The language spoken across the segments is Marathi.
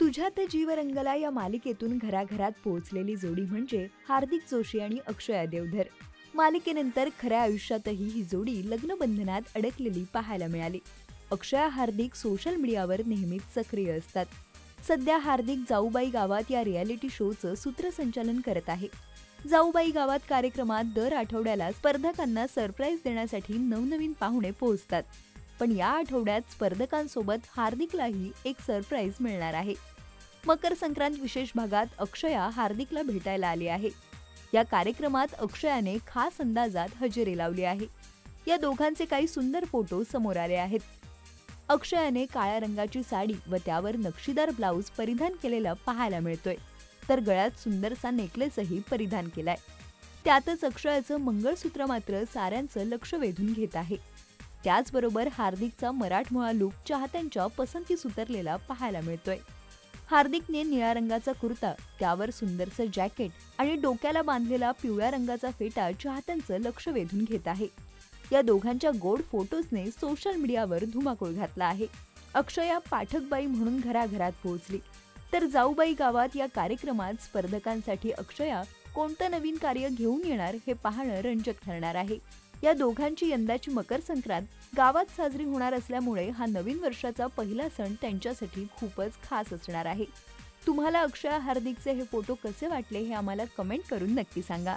तुझ्यात जीव रंगला या मालिकेतून घराघरात पोहोचलेली जोडी म्हणजे हार्दिक जोशी आणि अक्षया देवधर. मालिकेनंतर खऱ्या आयुष्यातही ही जोडी लग्नबंधनात अडकलेली पाहायला मिळाली. अक्षया हार्दिक सोशल मीडियावर नेहमीच सक्रिय असतात. सध्या हार्दिक जाऊबाई गावात या रियालिटी शोचं सूत्रसंचालन करत आहे. जाऊबाई गावात कार्यक्रमात दर आठवड्याला स्पर्धकांना सरप्राईज देण्यासाठी नवनवीन पाहुणे पोहोचतात. पण या आठवड्यात स्पर्धकांसोबत हार्दिकलाही एक सरप्राईज मिळणार आहे. मकर संक्रांत विशेष भागात अक्षया हार्दिकला भेटायला आली आहे. या कार्यक्रमात अक्षयाने खास अंदाजात हजेरी लावली आहे. या दोघांचे काही सुंदर फोटो समोर आले आहेत. अक्षयाने काळ्या रंगाची साडी व त्यावर नक्षीदार ब्लाऊज परिधान केलेला पाहायला मिळतोय, तर गळ्यात सुंदरसा नेकलेसही परिधान केलाय. त्यातच अक्षयाचं मंगळसूत्र मात्र साऱ्यांचं लक्ष वेधून घेत आहे. त्याचबरोबर हार्दिकचा मराठमोळा लूक चाहत्यांच्या पसंतीस उतरलेला पाहायला मिळतोय. हार्दिकने निळ्या रंगाचा कुर्ता, त्यावर सुंदरसं जॅकेट आणि डोक्याला बांधलेला पिवळ्या रंगाचा फेटा चाहत्यांचं लक्ष वेधून घेत आहे. या दोघांच्या गोड फोटोजने सोशल मीडियावर धुमाकूळ घातला आहे. अक्षया पाठकबाई म्हणून घराघरात पोहोचली, तर जाऊबाई गावात या कार्यक्रमात स्पर्धकांसाठी अक्षया कोणतं नवीन कार्य घेऊन येणार हे पाहणं रंजक ठरणार आहे. या दोघांची यंदाची मकर संक्रांत गावात साजरी होणार असल्यामुळे हा नवीन वर्षाचा पहिला सण त्यांच्यासाठी खूपच खास असणार आहे. तुम्हाला अक्षया हार्दिकचे हे फोटो कसे वाटले हे आम्हाला कमेंट करून नक्की सांगा.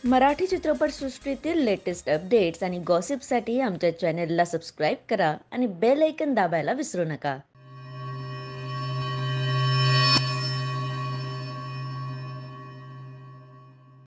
मराठी चित्रपटसृष्टीतील लेटेस्ट अपडेट्स आणि गॉसिपसाठी आमच्या चॅनेलला सबस्क्राईब करा आणि बेल ऐकन दाबायला विसरू नका.